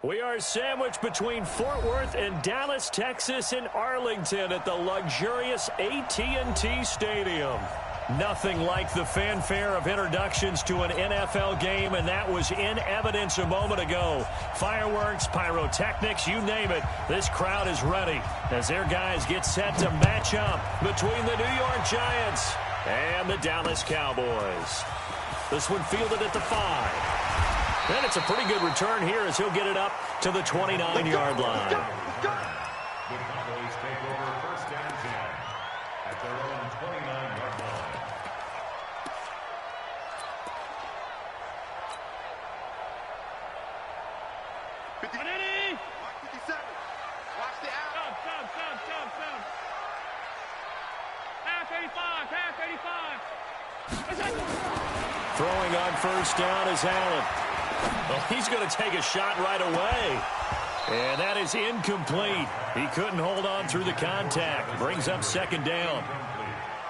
We are sandwiched between Fort Worth and Dallas, Texas, and Arlington at the luxurious AT&T Stadium. Nothing like the fanfare of introductions to an NFL game, and that was in evidence a moment ago. Fireworks, pyrotechnics, you name it. This crowd is ready as their guys get set to match up between the New York Giants and the Dallas Cowboys. This one fielded at the 5. And it's a pretty good return here as he'll get it up to the 29-yard line. The Cowboys take over first and 10 at their own 29-yard line. Mark 57. Watch the out. Stop. Half 85. Throwing on first down is Allen. Well, he's going to take a shot right away. And that is incomplete. He couldn't hold on through the contact. Brings up second down.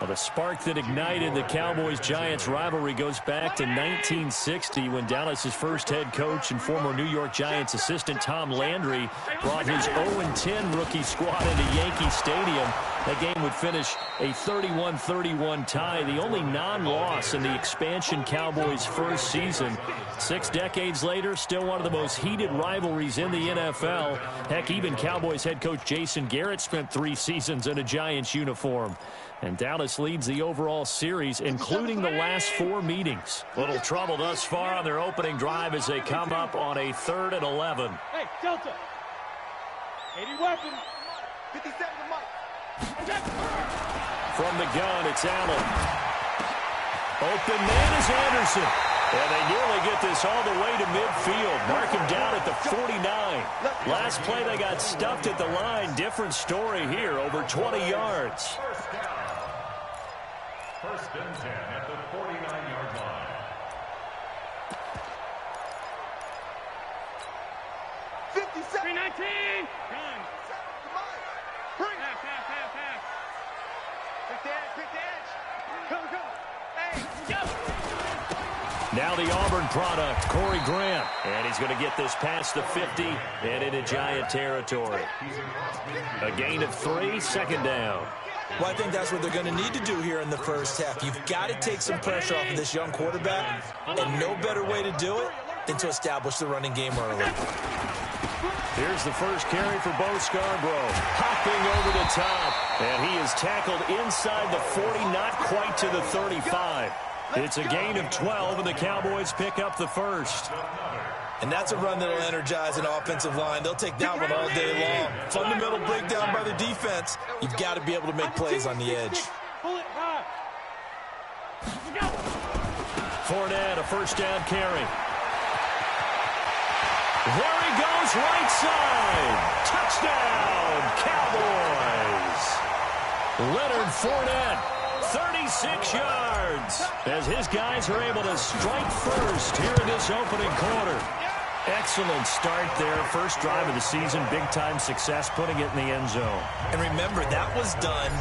Well, the spark that ignited the Cowboys-Giants rivalry goes back to 1960 when Dallas's first head coach and former New York Giants assistant Tom Landry brought his 0-10 rookie squad into Yankee Stadium. That game would finish a 31-31 tie, the only non-loss in the expansion Cowboys' first season. 6 decades later, still one of the most heated rivalries in the NFL. Heck, even Cowboys head coach Jason Garrett spent 3 seasons in a Giants uniform. And Dallas leads the overall series, including the last 4 meetings. Little trouble thus far on their opening drive as they come up on a 3rd and 11. Hey, Delta. 80 weapon. 57 to Mike. From the gun, it's Allen. Open man is Anderson. And they nearly get this all the way to midfield. Mark him down at the 49. Last play, they got stuffed at the line. Different story here, over 20 yards. First and 10 at the 49-yard line. Now the Auburn product, Corey Grant. And he's going to get this past the 50 and into Giant territory. A gain of 3, second down. Well, I think that's what they're going to need to do here in the first half. You've got to take some pressure off of this young quarterback, and no better way to do it than to establish the running game early. Here's the first carry for Bo Scarborough. Hopping over the top, and he is tackled inside the 40, not quite to the 35. It's a gain of 12, and the Cowboys pick up the first. And that's a run that will energize an offensive line. They'll take that one all day long. Fundamental breakdown by the defense. You've got to be able to make plays on the edge. Fournette, a first down carry. There he goes, right side. Touchdown, Cowboys. Leonard Fournette, 36 yards, as his guys are able to strike first here in this opening quarter. Excellent start there. First drive of the season, big-time success, putting it in the end zone. And remember, that was done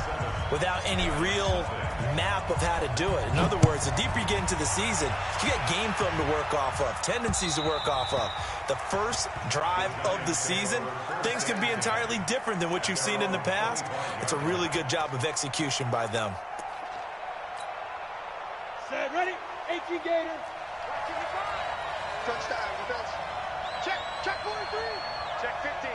without any real map of how to do it. In other words, the deeper you get into the season, you got game film to work off of, tendencies to work off of. The first drive of the season, things can be entirely different than what you've seen in the past. It's a really good job of execution by them. Set, ready, 18 Gators. Touchdown, defense. Check 43. Check 15.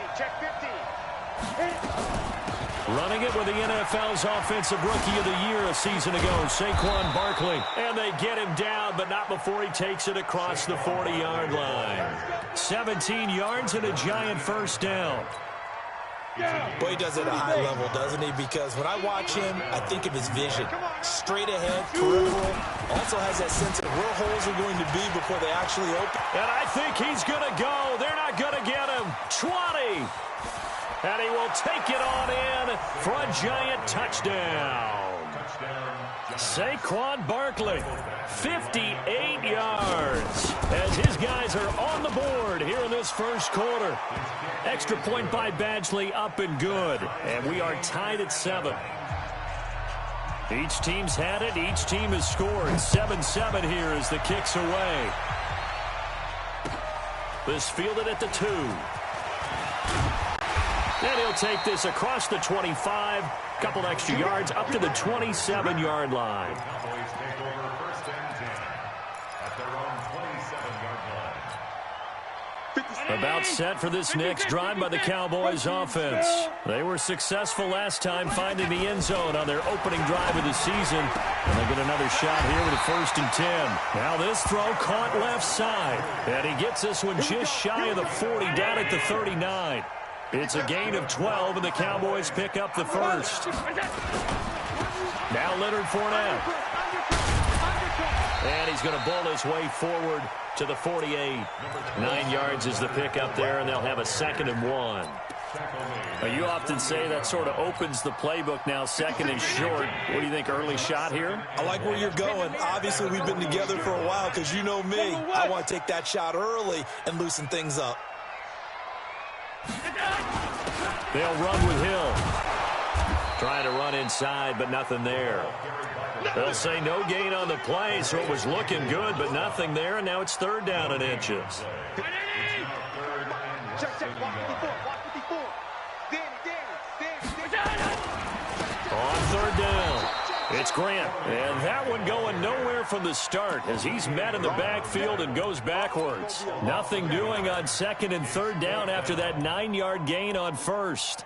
Running it with the NFL's Offensive Rookie of the Year a season ago, Saquon Barkley. And they get him down, but not before he takes it across the 40-yard line. 17 yards and a Giant first down. Boy, he does it at a high level, doesn't he? Because when I watch him, I think of his vision. Straight ahead, peripheral. Also has that sense of where holes are going to be before they actually open. And I think he's going to go. They're not going to get him. 20. And he will take it on in for a Giant touchdown. Saquon Barkley, 58 yards, as his guys are on the board here in this first quarter. Extra point by Badgley, up and good. And we are tied at 7. Each team's had it. Each team has scored. 7-7 here as the kick's away. This fielded at the 2. And he'll take this across the 25. Couple extra yards up to the 27-yard line. The Cowboys take over first and 10 at their own 27-yard line. About set for this next drive by the Cowboys offense. They were successful last time finding the end zone on their opening drive of the season. And they get another shot here with a first and 10. Now this throw caught left side. And he gets this one just shy of the 40 down at the 39. It's a gain of 12, and the Cowboys pick up the first. Now Leonard Fournette. And he's going to bowl his way forward to the 48. 9 yards is the pickup there, and they'll have a 2nd and 1. Now, you often say that sort of opens the playbook now, 2nd and short. What do you think, early shot here? I like where you're going. Obviously, we've been together for a while because you know me. I want to take that shot early and loosen things up. They'll run with Hill. Trying to run inside, but nothing there. They'll say no gain on the play, so it was looking good, but nothing there, and now it's 3rd down and inches. On 3rd down, it's Grant. And that one going nowhere from the start as he's met in the backfield and goes backwards. Nothing doing on 2nd and 3rd down after that 9-yard gain on 1st.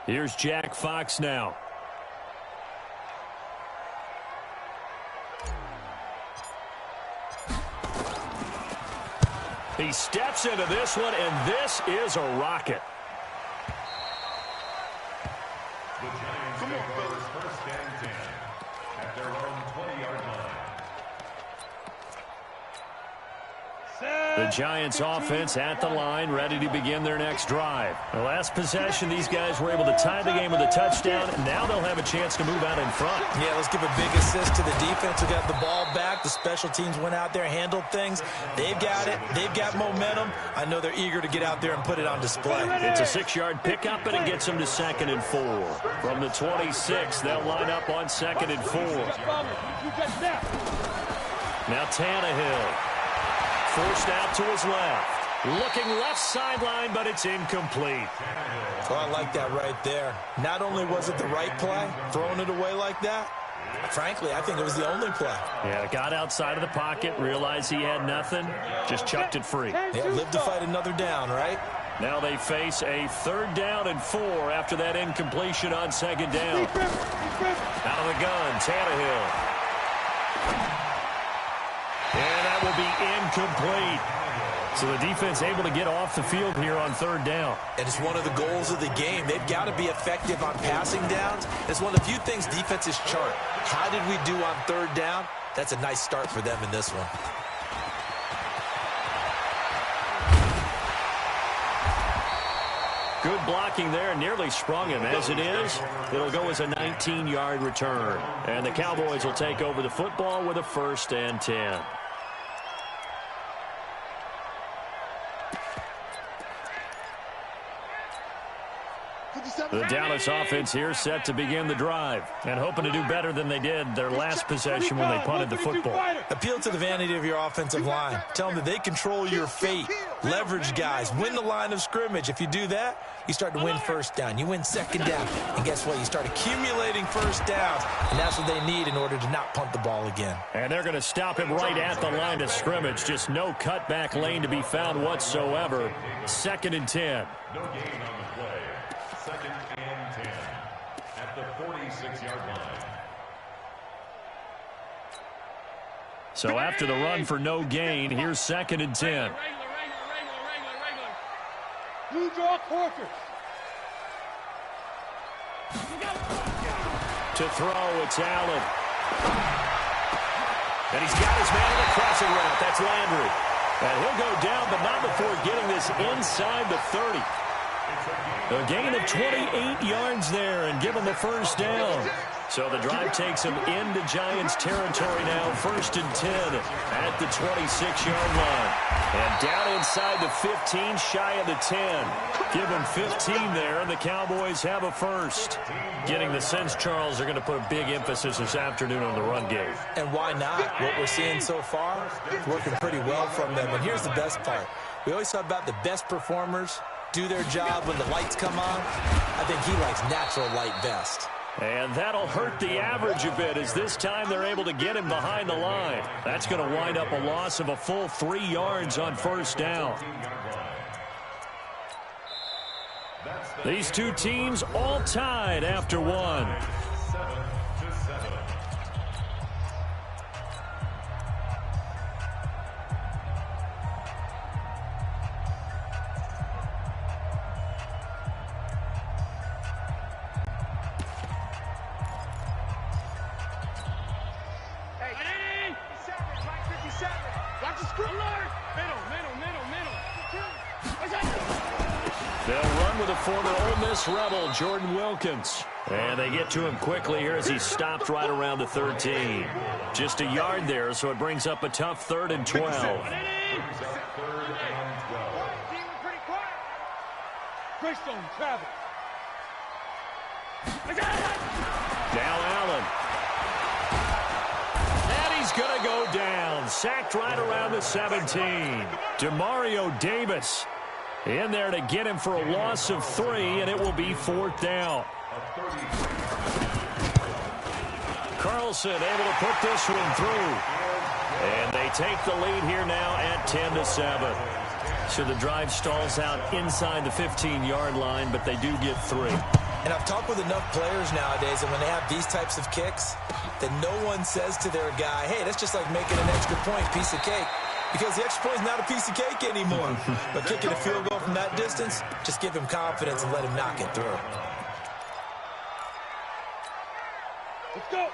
Here's Jack Fox now. He steps into this one, and this is a rocket. The Giants take over first and 10 at their own 20-yard line. The Giants offense at the line, ready to begin their next drive. The last possession, these guys were able to tie the game with a touchdown, and now they'll have a chance to move out in front. Yeah, let's give a big assist to the defense who got the ball back. The special teams went out there, handled things. They've got it. They've got momentum. I know they're eager to get out there and put it on display. It's a 6-yard pickup, and it gets them to 2nd and 4. From the 26, they'll line up on 2nd and 4. Now Tannehill. Forced out to his left. Looking left sideline, but it's incomplete. Oh, I like that right there. Not only was it the right play, throwing it away like that, frankly, I think it was the only play. Yeah, got outside of the pocket, realized he had nothing, just chucked it free. Yeah, live to fight another down, right? Now they face a 3rd down and 4 after that incompletion on 2nd down. Out of the gun, Tannehill. And that will be incomplete. So the defense able to get off the field here on 3rd down. And it's one of the goals of the game. They've got to be effective on passing downs. It's one of the few things defenses chart. How did we do on 3rd down? That's a nice start for them in this one. Good blocking there, nearly sprung him. As it is, it'll go as a 19-yard return. And the Cowboys will take over the football with a 1st and 10. The Dallas offense here set to begin the drive and hoping to do better than they did their last possession when they punted the football. Appeal to the vanity of your offensive line. Tell them that they control your fate. Leverage guys. Win the line of scrimmage. If you do that, you start to win 1st down. You win 2nd down. And guess what? You start accumulating 1st downs. And that's what they need in order to not punt the ball again. And they're going to stop him right at the line of scrimmage. Just no cutback lane to be found whatsoever. 2nd and 10. No gain on the play. 2nd and 10 at the 46-yard line. So after the run for no gain, here's 2nd and 10. You draw quarters. To throw, it's Allen. And he's got his man in the crossing route. That's Landry. And he'll go down, but not before getting this inside the 30. A gain of 28 yards there and give him a 1st down. So the drive takes him into Giants territory now, 1st and 10 at the 26-yard line. And down inside the 15, shy of the 10. Give him 15 there, and the Cowboys have a first. Getting the sense, Charles, they're going to put a big emphasis this afternoon on the run game. And why not? What we're seeing so far is working pretty well from them. And here's the best part. We always talk about the best performers do their job when the lights come on. I think he likes natural light best. And that'll hurt the average a bit, as this time they're able to get him behind the line. That's going to wind up a loss of a full 3 yards on 1st down. These two teams all tied after one. They'll run with a former Ole Miss Rebel, Jordan Wilkins. And they get to him quickly here as he stopped right around the 13. Just a yard there, so it brings up a tough 3rd and 12. Now Allen. And he's going to go down. Sacked right around the 17. Demario Davis in there to get him for a loss of 3, and it will be 4th down. Carlson able to put this one through. And they take the lead here now at 10-7. So the drive stalls out inside the 15-yard line, but they do get 3. And I've talked with enough players nowadays, and when they have these types of kicks, that no one says to their guy, hey, that's just like making an extra point, piece of cake. Because the extra point is not a piece of cake anymore. But kicking a field goal from that distance, just give him confidence and let him knock it through.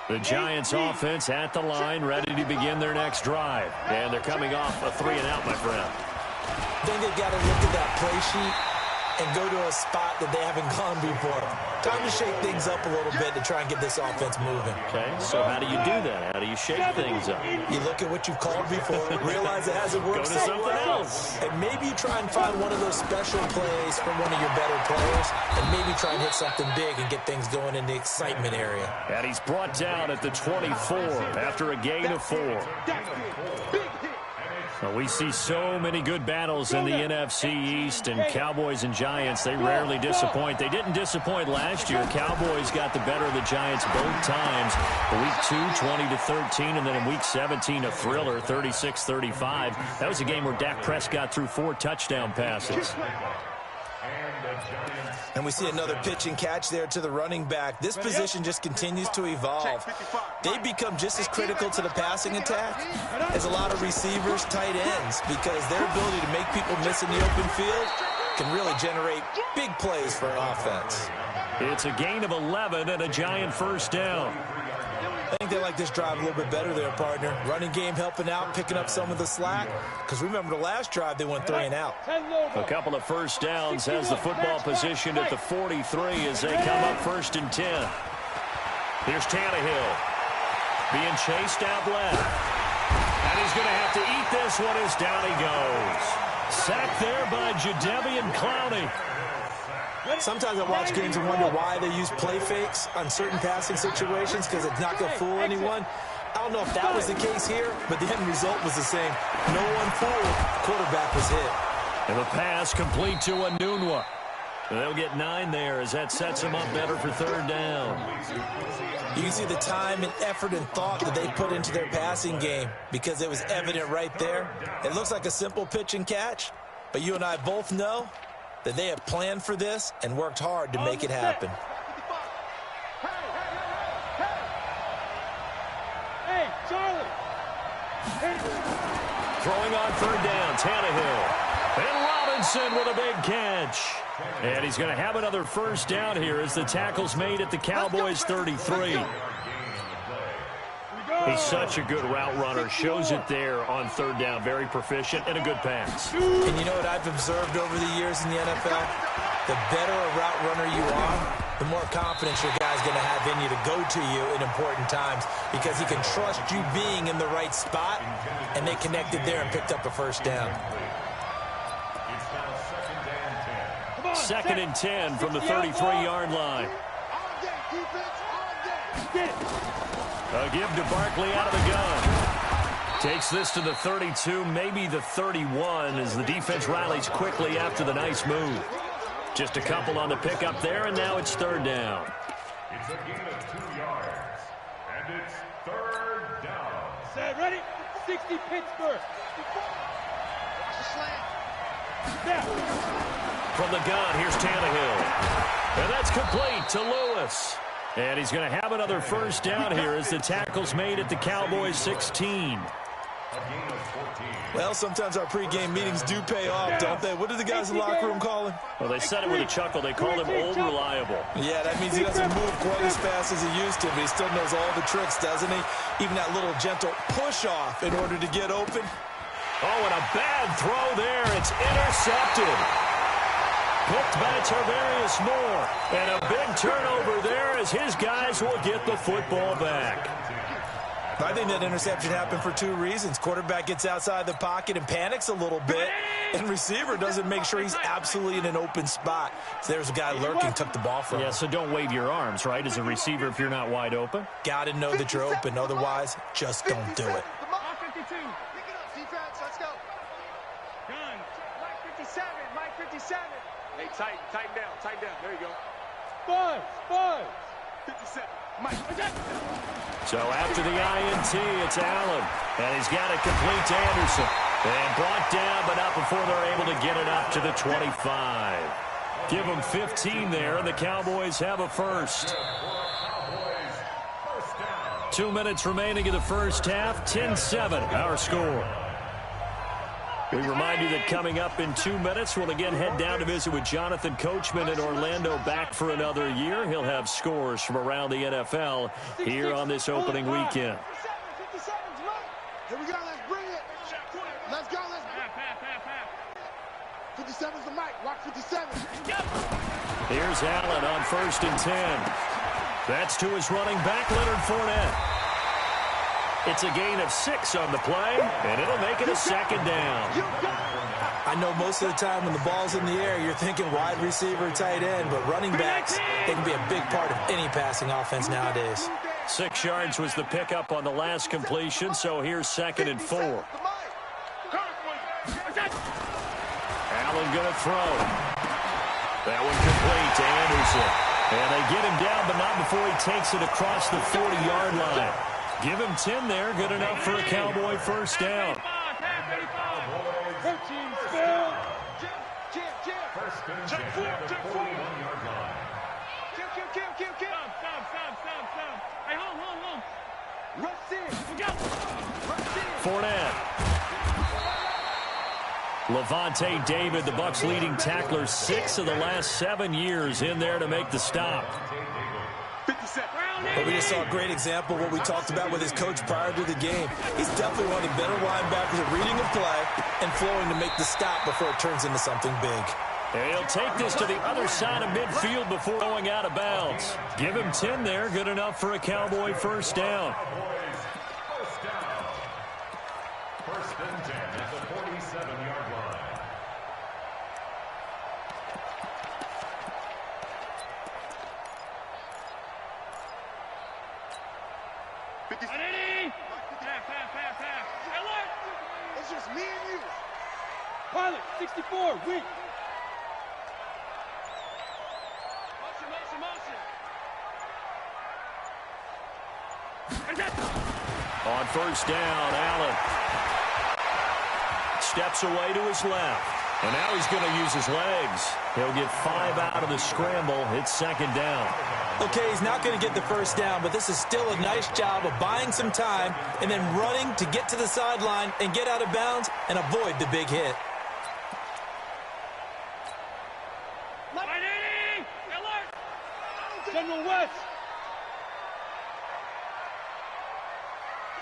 The Giants offense at the line, ready to begin their next drive. And they're coming off a 3-and-out, my friend. I think they've got to look at that play sheet and go to a spot that they haven't gone before. Time to shake things up a little bit to try and get this offense moving. Okay, so how do you do that? How do you shake things up? You look at what you've called before, realize it hasn't worked Go to so something well. else. And maybe you try and find one of those special plays from one of your better players, and maybe try and hit something big and get things going in the excitement area. And he's brought down at the 24 after a gain of 4. Well, we see so many good battles in the NFC East, and Cowboys and Giants, they rarely disappoint. They didn't disappoint last year. Cowboys got the better of the Giants both times. Week 2, 20-13, and then in Week 17, a thriller, 36-35. That was a game where Dak Prescott threw 4 touchdown passes. And we see another pitch and catch there to the running back. This position just continues to evolve. They become just as critical to the passing attack as a lot of receivers, tight ends, because their ability to make people miss in the open field can really generate big plays for an offense. It's a gain of 11 and a Giant 1st down. I think they like this drive a little bit better there, partner. Running game helping out, picking up some of the slack. Because remember, the last drive, they went 3-and-out. A couple of 1st downs has the football positioned at the 43 as they come up 1st and 10. Here's Tannehill being chased out left. And he's going to have to eat this one as down he goes. Sacked there by Jadeveon Clowney. Sometimes I watch games and wonder why they use play fakes on certain passing situations, because it's not going to fool anyone. I don't know if that was the case here, but the end result was the same. No one fooled. Quarterback was hit. And the pass complete to Anunwa. They'll get 9 there as that sets them up better for 3rd down. You can see the time and effort and thought that they put into their passing game, because it was evident right there. It looks like a simple pitch and catch, but you and I both know that they have planned for this and worked hard to make it happen. Hey, Charlie. Throwing on 3rd down, Tannehill. And Robinson with a big catch. And he's going to have another 1st down here as the tackle's made at the Cowboys 33. He's such a good route runner. Shows it there on 3rd down. Very proficient and a good pass. And you know what I've observed over the years in the NFL? The better a route runner you are, the more confidence your guy's going to have in you to go to you in important times because he can trust you being in the right spot, and they connected there and picked up a first down. Second and 10 from the 33-yard line. A give to Barkley out of the gun. Takes this to the 32, maybe the 31, as the defense rallies quickly after the nice move. Just a couple on the pickup there, and now it's third down. It's a gain of 2 yards, and it's third down. Set, ready? 60 Pittsburgh. Watch the slant. Snap. From the gun, here's Tannehill. And that's complete to Lewis. And he's going to have another first down here as the tackle's made at the Cowboys' 16. Well, sometimes our pregame meetings do pay off, don't they? What do the guys in the locker room call him? Well, they said it with a chuckle. They called him old reliable. Yeah, that means he doesn't move quite as fast as he used to, but he still knows all the tricks, doesn't he? Even that little gentle push-off in order to get open. Oh, and a bad throw there. It's intercepted. Picked by Tarvarius Moore. And a big turnover there as his guys will get the football back. I think that interception happened for 2 reasons. Quarterback gets outside the pocket and panics a little bit, and receiver doesn't make sure he's absolutely in an open spot. So there's a guy lurking, took the ball from him. Yeah, so don't wave your arms, right, as a receiver if you're not wide open. Got to know that you're open. Otherwise, just don't do it. 52. Pick it up, defense. Let's go. Gun. Mike 57. Mike 57. Hey, tighten down. There you go. Buzz. 57. Mike. So after the INT, it's Allen. And he's got it complete to Anderson. And brought down, but not before they're able to get it up to the 25. Give them 15 there, and the Cowboys have a first. 2 minutes remaining in the first half. 10-7, our score. We remind you that coming up in 2 minutes, we'll again head down to visit with Jonathan Coachman in Orlando, back for another year. He'll have scores from around the NFL here on this opening weekend. 57's Mike. Here we go. Let's bring it. Let's go. 57's the Mike. Watch 57. Here's Allen on 1st and 10. That's to his running back, Leonard Fournette. It's a gain of 6 on the play, and it'll make it a second down. I know most of the time when the ball's in the air, you're thinking wide receiver, tight end, but running backs, they can be a big part of any passing offense nowadays. 6 yards was the pickup on the last completion, so here's 2nd and 4. Allen going to throw. That one complete to Anderson. And they get him down, but not before he takes it across the 40-yard line. Give him 10 there, good enough for a Cowboy first down. Fournette. Levante David, the Bucs' leading tackler, 6 of the last 7 years in there to make the stop. But we just saw a great example of what we talked about with his coach prior to the game. He's definitely one of the better linebackers at reading a play and flowing to make the stop before it turns into something big. And he'll take this to the other side of midfield before going out of bounds. Give him 10 there, good enough for a Cowboy first down. First and 10 at the 47-yard line. It's just me and you. Pilot, 64, weak. On first down, Allen steps away to his left. And now he's going to use his legs. He'll get 5 out of the scramble. It's second down. Okay, he's not going to get the first down, but this is still a nice job of buying some time and then running to get to the sideline and get out of bounds and avoid the big hit. General West.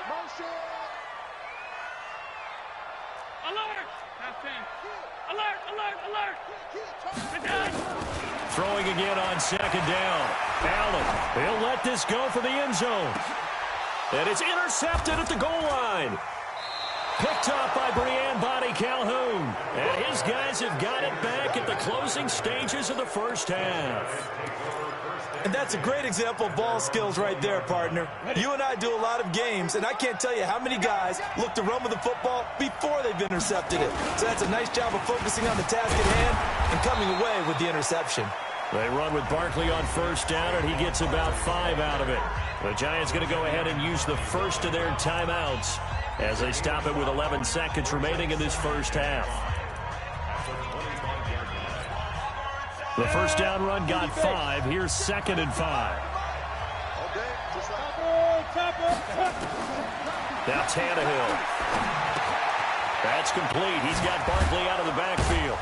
Motion. Alert! Half 10. Alert, alert, alert! Throwing again on second down. Allen, he'll let this go for the end zone. And it's intercepted at the goal line. Picked up by Brian Bonnie Calhoun. And his guys have got it back at the closing stages of the first half. And that's a great example of ball skills right there, partner. You and I do a lot of games, and I can't tell you how many guys look to run with the football before they've intercepted it. So that's a nice job of focusing on the task at hand and coming away with the interception. They run with Barkley on first down, and he gets about 5 out of it. The Giants going to go ahead and use the first of their timeouts as they stop it with 11 seconds remaining in this first half. The first down run got 5. Here's 2nd and 5. Now Tannehill. That's complete. He's got Barkley out of the backfield.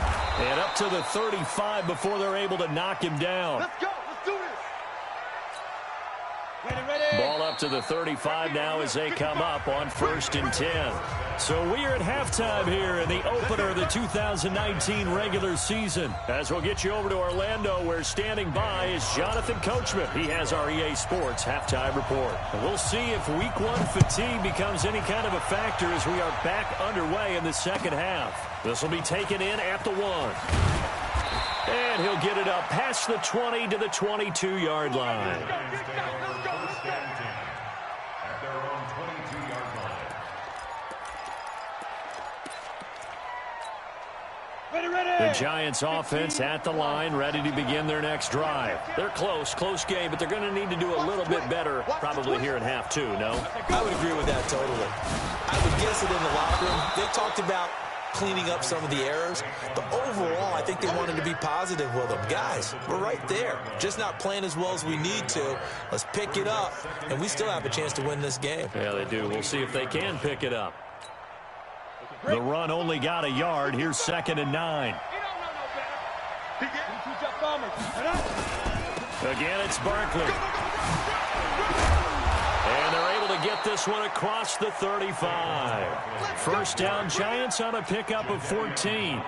And up to the 35 before they're able to knock him down. Let's go. Let's do this. Ball up to the 35 now as they come up on 1st and 10. So we are at halftime here in the opener of the 2019 regular season. As we'll get you over to Orlando, where standing by is Jonathan Coachman. He has our EA Sports halftime report. And we'll see if week 1 fatigue becomes any kind of a factor as we are back underway in the second half. This will be taken in at the 1. And he'll get it up past the 20 to the 22-yard line. The Giants offense at the line, ready to begin their next drive. They're close game, but they're going to need to do a little bit better probably here in half 2, no? I would agree with that totally. I would guess it in the locker room. They talked about cleaning up some of the errors, but overall, I think they wanted to be positive with them. Guys, we're right there. Just not playing as well as we need to. Let's pick it up, and we still have a chance to win this game. Yeah, they do. We'll see if they can pick it up. The run only got a yard. Here's 2nd and 9. Again, it's Barkley. And they're able to get this one across the 35. First down, Giants on a pickup of 14.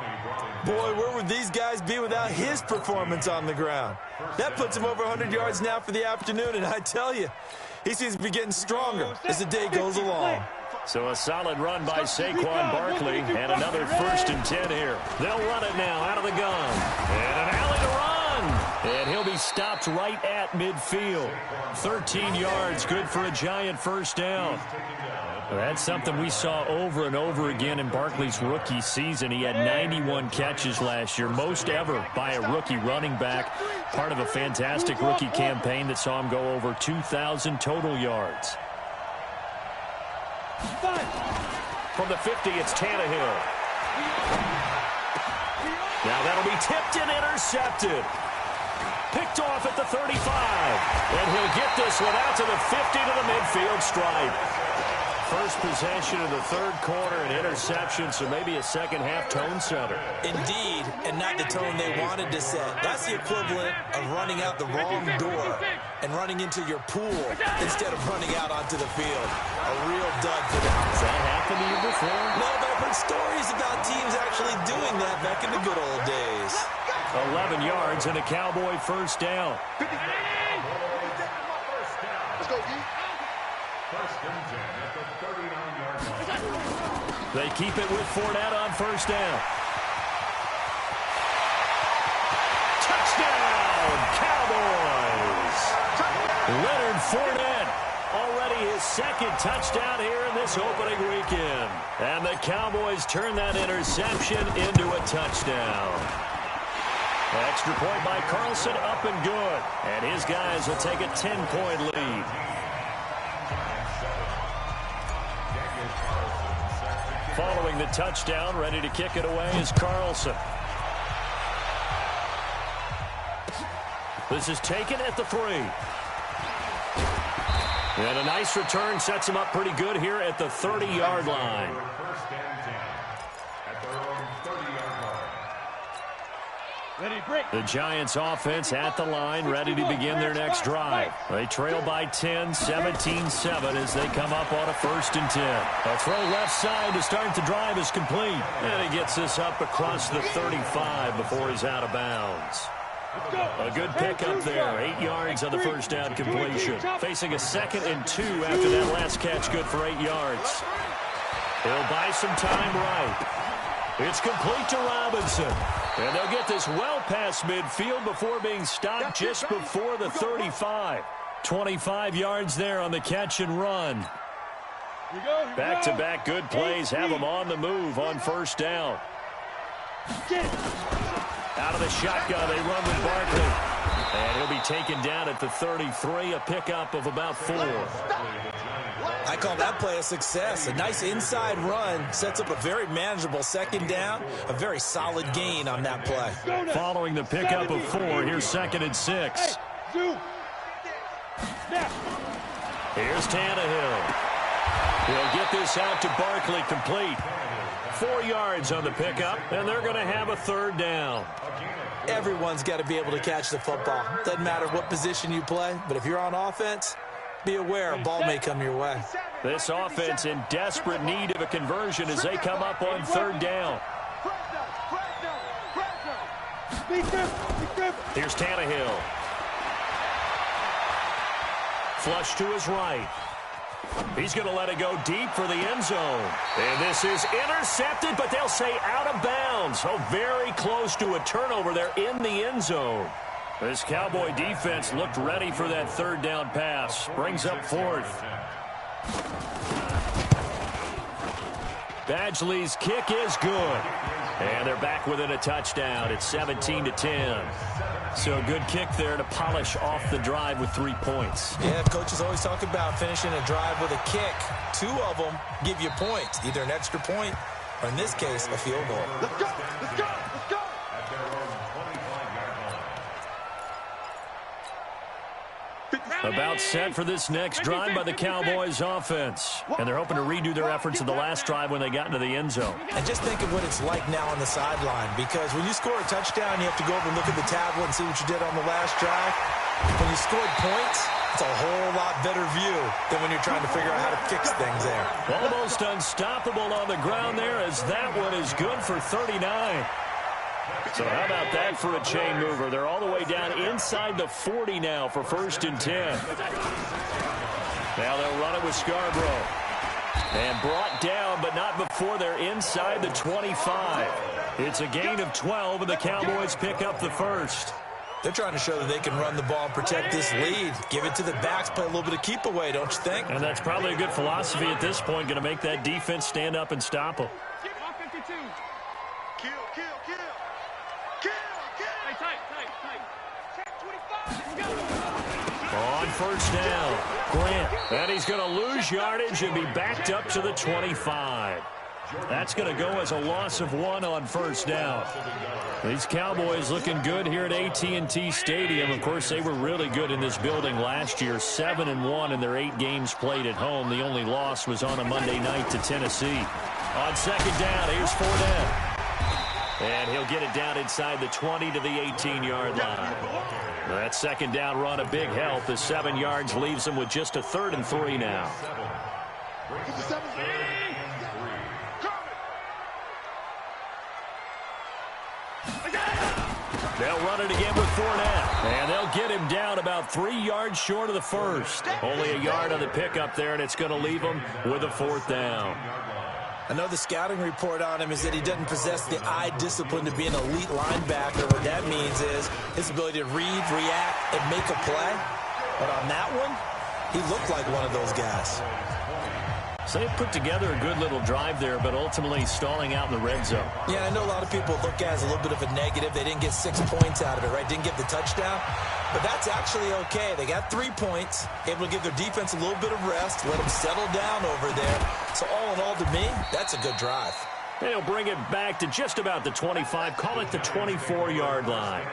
Boy, where would these guys be without his performance on the ground? That puts him over 100 yards now for the afternoon, and I tell you, he seems to be getting stronger as the day goes along. So a solid run by Saquon Barkley, and another 1st and 10 here. They'll run it now out of the gun. And an alley to run. And he'll be stopped right at midfield. 13 yards, good for a Giant first down. That's something we saw over and over again in Barkley's rookie season. He had 91 catches last year, most ever by a rookie running back. Part of a fantastic rookie campaign that saw him go over 2,000 total yards. From the 50, it's Tannehill. Now that'll be tipped and intercepted. Picked off at the 35. And he'll get this one out to the 50 to the midfield stripe. First possession of the third quarter, an interception, so maybe a second-half tone setter. Indeed, and not the tone they wanted to set. That's the equivalent of running out the wrong door and running into your pool instead of running out onto the field. A real dud for them. Has that happened to you before? No, but I've heard stories about teams actually doing that back in the good old days. 11 yards and a Cowboy first down. Let's go, D. They keep it with Fournette on first down. Touchdown, Cowboys! Leonard Fournette, already his 2nd touchdown here in this opening weekend. And the Cowboys turn that interception into a touchdown. Extra point by Carlson, up and good. And his guys will take a 10-point lead. Following the touchdown, ready to kick it away is Carlson. This is taken at the 3. And a nice return sets him up pretty good here at the 30-yard line. The Giants offense at the line, ready to begin their next drive. They trail by 10, 17-7 as they come up on a 1st and 10. A throw left side to start the drive is complete. And he gets this up across the 35 before he's out of bounds. A good pickup there, 8 yards on the first down completion. Facing a 2nd and 2 after that last catch, good for 8 yards. He'll buy some time right. It's complete to Robinson. And they'll get this well past midfield before being stopped just before the 35. 25 yards there on the catch and run. Back-to-back good plays have them on the move on 1st down. Out of the shotgun, they run with Barkley. And he'll be taken down at the 33, a pickup of about 4. I call that play a success. A nice inside run sets up a very manageable 2nd down. A very solid gain on that play. Following the pickup of 4, here's 2nd and 6. Here's Tannehill. He'll get this out to Barkley, complete. 4 yards on the pickup, and they're going to have a 3rd down. Everyone's got to be able to catch the football. Doesn't matter what position you play, but if you're on offense, be aware a ball may come your way. This offense in desperate need of a conversion as they come up on 3rd down. Here's Tannehill. Flush to his right. He's going to let it go deep for the end zone. And this is intercepted, but they'll say out of bounds. So very close to a turnover there in the end zone. This Cowboy defense looked ready for that 3rd down pass. Brings up 4th. Badgley's kick is good. And they're back within a touchdown. It's 17-10. So a good kick there to polish off the drive with 3 points. Yeah, coaches always talk about finishing a drive with a kick. 2 of them give you points, either an extra point or, in this case, a field goal. Let's go! Let's go! Let's go! About set for this next drive by the Cowboys offense. And they're hoping to redo their efforts in the last drive when they got into the end zone. And just think of what it's like now on the sideline, because when you score a touchdown, you have to go over and look at the tablet and see what you did on the last drive. When you scored points, it's a whole lot better view than when you're trying to figure out how to fix things there. Almost unstoppable on the ground there as that one is good for 39. So how about that for a chain mover? They're all the way down inside the 40 now for 1st and 10. Now they'll run it with Scarborough. And brought down, but not before they're inside the 25. It's a gain of 12, and the Cowboys pick up the 1st. They're trying to show that they can run the ball and protect this lead. Give it to the backs, play a little bit of keep away, don't you think? And that's probably a good philosophy at this point, going to make that defense stand up and stop them. On 1st down, Grant. And he's going to lose yardage and be backed up to the 25. That's going to go as a loss of 1 on 1st down. These Cowboys looking good here at AT&T Stadium. Of course, they were really good in this building last year, 7-1 in their 8 games played at home. The only loss was on a Monday night to Tennessee. On 2nd down, here's Fournette. And he'll get it down inside the 20 to the 18-yard line. That 2nd down run a big help. The 7 yards leaves them with just a 3rd and 3 now. They'll run it again with Fournette. And they'll get him down about 3 yards short of the 1st. Only a yard on the pickup there, and it's going to leave them with a 4th down. I know the scouting report on him is that he doesn't possess the eye discipline to be an elite linebacker. What that means is his ability to read, react, and make a play. But on that one, he looked like one of those guys. So they put together a good little drive there, but ultimately stalling out in the red zone. Yeah, I know a lot of people look at it as a little bit of a negative. They didn't get 6 points out of it, right? Didn't get the touchdown. But that's actually okay. They got 3 points, able to give their defense a little bit of rest, let them settle down over there. So all in all, to me, that's a good drive. They'll bring it back to just about the 25, call it the 24-yard line.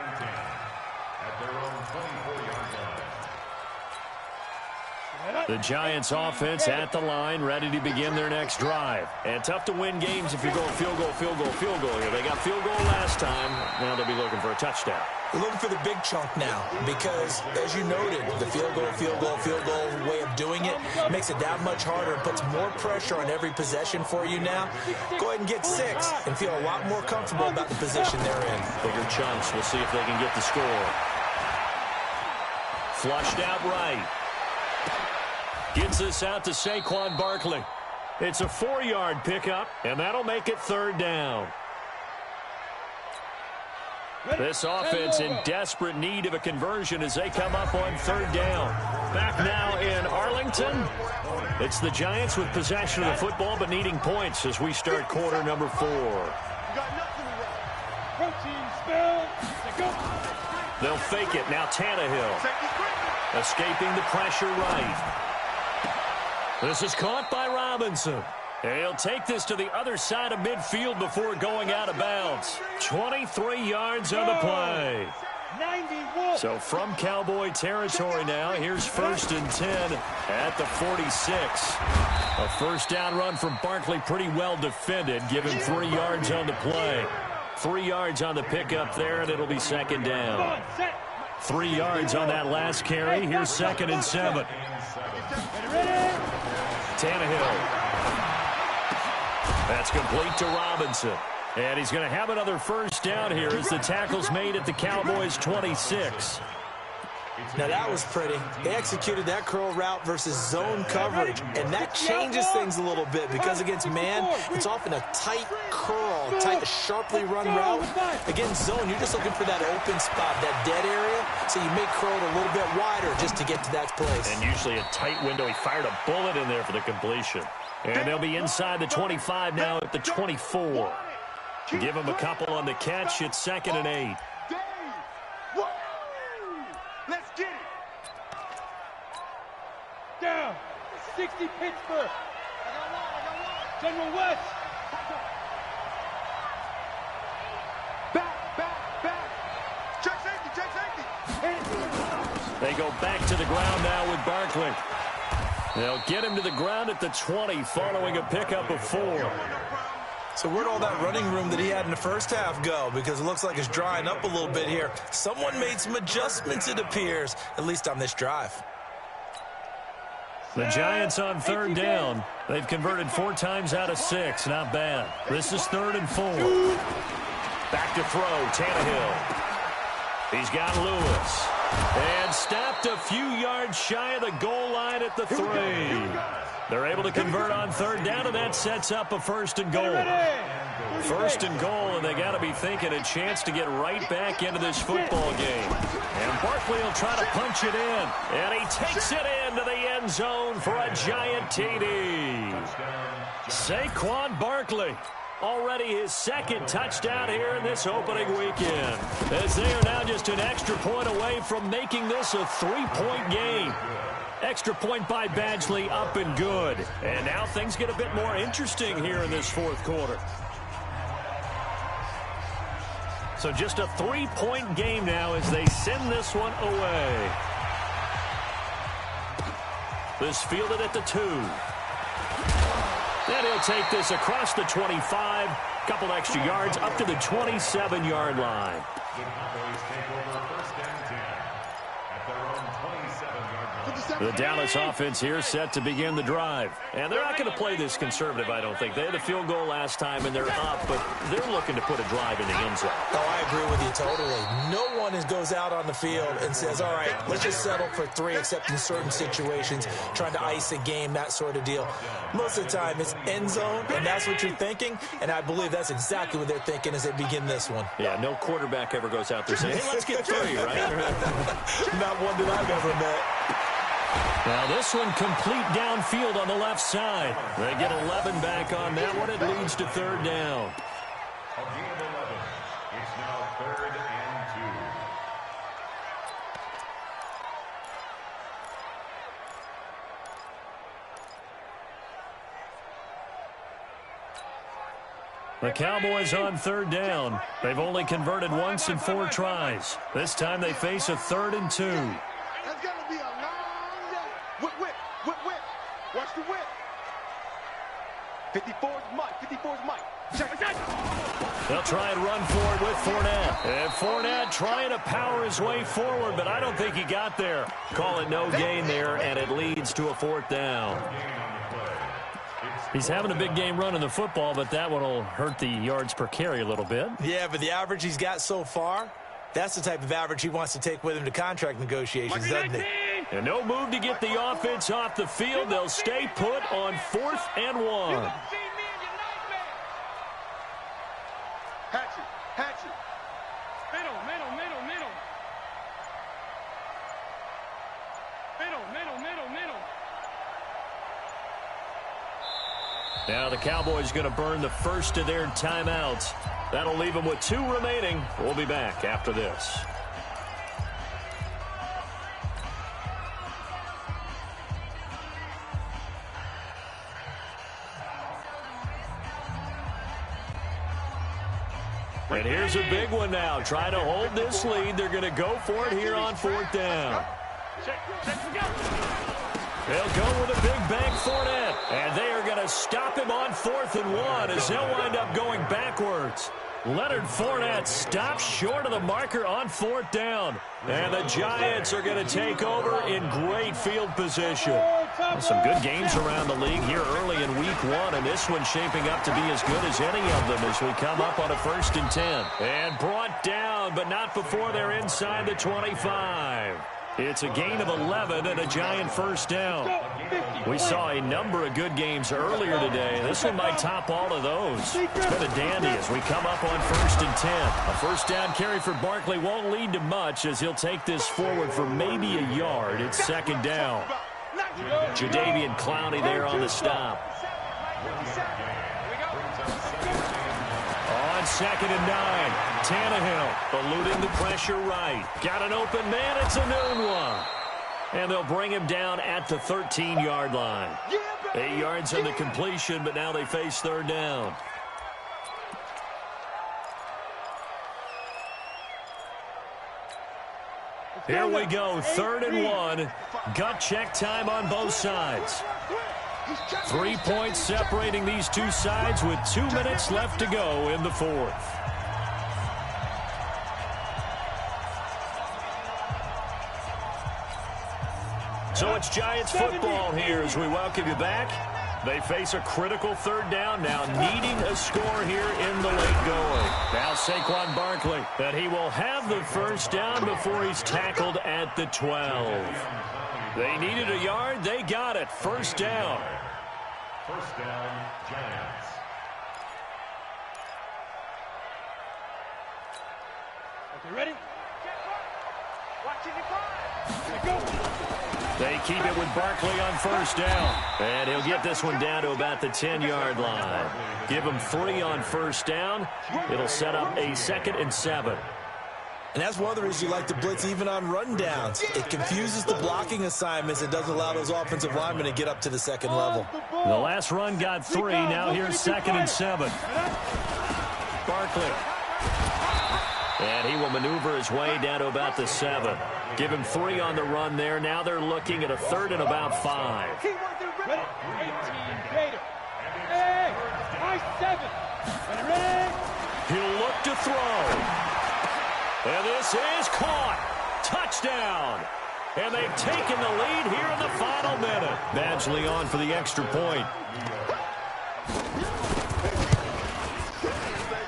The Giants offense at the line, ready to begin their next drive. And tough to win games if you're going field goal, field goal, field goal here. They got field goal last time. Now they'll be looking for a touchdown. They're looking for the big chunk now because, as you noted, the field goal, field goal, field goal way of doing it makes it that much harder and puts more pressure on every possession for you now. Go ahead and get 6 and feel a lot more comfortable about the position they're in. Bigger chunks. We'll see if they can get the score. Flushed out right. Gets this out to Saquon Barkley. It's a 4-yard pickup, and that'll make it 3rd down. This offense in desperate need of a conversion as they come up on 3rd down. Back now in Arlington. It's the Giants with possession of the football but needing points as we start quarter number 4. They'll fake it. Now Tannehill. Escaping the pressure right. This is caught by Robinson. And he'll take this to the other side of midfield before going out of bounds. 23 yards on the play. 91. So from Cowboy territory now, here's 1st and 10 at the 46. A 1st down run from Barkley, pretty well defended. Give him 3 yards on the play. 3 yards on the pickup there, and it'll be 2nd down. 3 yards on that last carry. Here's 2nd and 7. Tannehill. That's complete to Robinson. And he's going to have another 1st down here as the tackle's made at the Cowboys' 26. Now that was pretty. They executed that curl route versus zone coverage, and that changes things a little bit because against man, it's often a tight curl, tight, sharply run route. Against zone, you're just looking for that open spot, that dead area, so you make curl a little bit wider just to get to that place. And usually a tight window. He fired a bullet in there for the completion. And they'll be inside the 25 now at the 24. Give him a couple on the catch. It's 2nd and 8. Let's get it. Down. 60 Pittsburgh. General West. Back. Check safety. They go back to the ground now with Barkley. They'll get him to the ground at the 20 following a pickup of 4. So where'd all that running room that he had in the 1st half go? Because it looks like it's drying up a little bit here. Someone made some adjustments, it appears, at least on this drive. The Giants on 3rd down. They've converted 4 times out of 6. Not bad. This is 3rd and 4. Back to throw. Tannehill. He's got Lewis. And stopped a few yards shy of the goal line at the 3. They're able to convert on 3rd down, and that sets up a 1st and goal. 1st and goal, and they got to be thinking a chance to get right back into this football game. And Barkley will try to punch it in. And he takes it into the end zone for a giant TD. Saquon Barkley. Already his 2nd touchdown here in this opening weekend. As they are now just an extra point away from making this a 3-point game. Extra point by Badgley, up and good. And now things get a bit more interesting here in this 4th quarter. So just a 3-point game now as they send this one away. This fielded at the 2. Then he'll take this across the 25. Couple extra yards up to the 27-yard line. The Dallas offense here set to begin the drive. And they're not going to play this conservative, I don't think. They had a field goal last time, and they're up, but they're looking to put a drive in the end zone. Oh, I agree with you totally. No one goes out on the field and says, all right, let's just settle for 3, except in certain situations, trying to ice a game, that sort of deal. Most of the time, it's end zone, and that's what you're thinking, and I believe that's exactly what they're thinking as they begin this one. Yeah, no quarterback ever goes out there saying, hey, let's get 3, right? Not one that I've ever met. Now this one complete downfield on the left side. They get 11 back on that one. It leads to 3rd down. A gain of 11. It's now 3rd and 2. The Cowboys on 3rd down. They've only converted once in 4 tries. This time they face a 3rd and 2. That's going to be a long day. 54's Mike. 54's Mike. They'll try and run for it with Fournette. And Fournette trying to power his way forward, but I don't think he got there. Call it no gain there, and it leads to a 4th down. He's having a big game running the football, but that one will hurt the yards per carry a little bit. Yeah, but the average he's got so far, that's the type of average he wants to take with him to contract negotiations, doesn't he? And no move to get the offense off the field. They'll stay put on 4th and 1. Hatchet. Middle. Now the Cowboys going to burn the first of their timeouts. That'll leave them with 2 remaining. We'll be back after this. And here's a big one now. Trying to hold this lead. They're going to go for it here on 4th down. They'll go with a big bank Fournette. And they are going to stop him on 4th and 1 as he'll wind up going backwards. Leonard Fournette stops short of the marker on 4th down. And the Giants are going to take over in great field position. Some good games around the league here early in week 1, and this one's shaping up to be as good as any of them as we come up on a 1st and 10. And brought down, but not before they're inside the 25. It's a gain of 11 and a Giant 1st down. We saw a number of good games earlier today. This one might top all of those. It's been a dandy as we come up on 1st and 10. A 1st down carry for Barkley won't lead to much as he'll take this forward for maybe a yard. It's 2nd down. Jadeveon Clowney there on the stop. On 2nd and 9, Tannehill eluding the pressure right. Got an open man. It's a noon one. And they'll bring him down at the 13-yard line. 8 yards on the completion, but now they face 3rd down. Here we go, 3rd and 1. Gut check time on both sides. 3 points separating these two sides with 2 minutes left to go in the 4th. So it's Giants football here as we welcome you back. They face a critical 3rd down now, needing a score here in the late going. Now Saquon Barkley, that he will have the 1st down before he's tackled at the 12. They needed a yard. They got it. 1st down. 1st down, Giants. Okay, ready? Watching the go. They keep it with Barkley on 1st down. And he'll get this one down to about the 10-yard line. Give him 3 on 1st down. It'll set up a 2nd and 7. And that's one of the reasons you like to blitz even on rundowns. It confuses the blocking assignments and doesn't allow those offensive linemen to get up to the 2nd level. The last run got 3. Now here's 2nd and 7. Barkley. And he will maneuver his way down to about the 7. Give him 3 on the run there. Now they're looking at a 3rd and about 5. Ready? 18, Hey, I 7. Ready? He'll look to throw. And this is caught. Touchdown. And they've taken the lead here in the final minute. Badgley on for the extra point.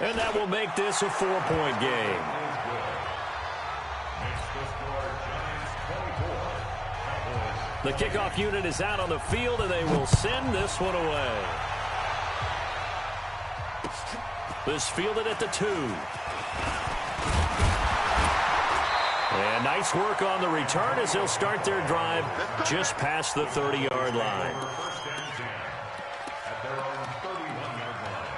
And that will make this a 4-point game. The kickoff unit is out on the field, and they will send this one away. This fielded at the 2. And nice work on the return as they'll start their drive just past the 30-yard line. At their own 31-yard line.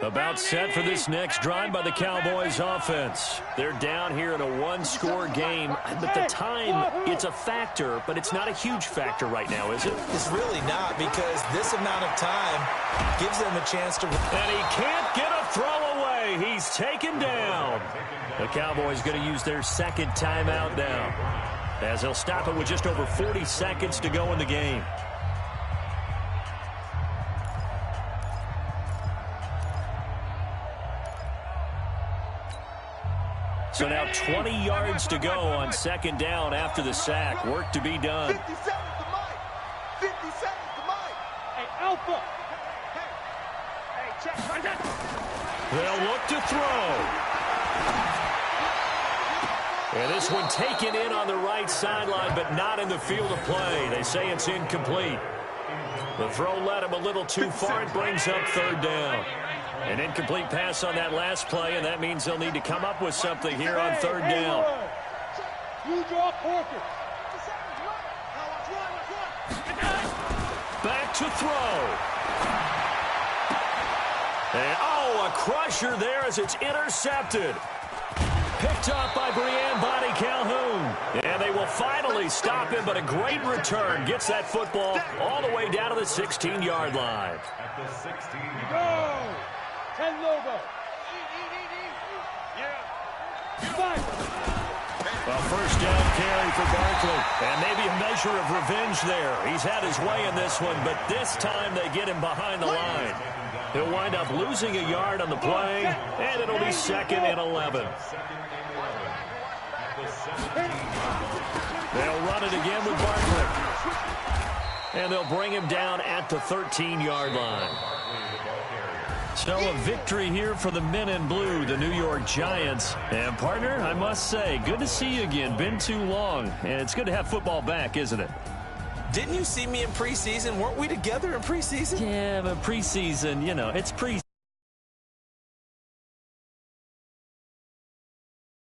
About set for this next drive by the Cowboys offense. They're down here in a one-score game. But the time, it's a factor, but it's not a huge factor right now, is it? It's really not, because this amount of time gives them a chance to... And he can't get a throw away. He's taken down. The Cowboys going to use their second timeout now, as they'll stop it with just over 40 seconds to go in the game. So now 20 yards to go on second down after the sack. Work to be done. 50 seconds to Mike. 50 seconds to Mike. Hey, Alpha. Hey, check. They'll look to throw. And this one taken in on the right sideline, but not in the field of play. They say it's incomplete. The throw led him a little too far. It brings up third down. An incomplete pass on that last play, and that means they'll need to come up with something here on third down. Back to throw. And, a crusher there as it's intercepted. Picked up by Brianne Bonnie Calhoun. And they will finally stop him, but a great return gets that football all the way down to the 16-yard line. At the 16. Go! 10 logo. A first down carry for Barkley. And maybe a measure of revenge there. He's had his way in this one, but this time they get him behind the line. He'll wind up losing a yard on the play, and it'll be 2nd and 11. They'll run it again with Barkley. And they'll bring him down at the 13-yard line. So a victory here for the men in blue, the New York Giants. And, partner, I must say, good to see you again. Been too long. And it's good to have football back, isn't it? Didn't you see me in preseason? Weren't we together in preseason? Yeah, but preseason, it's preseason.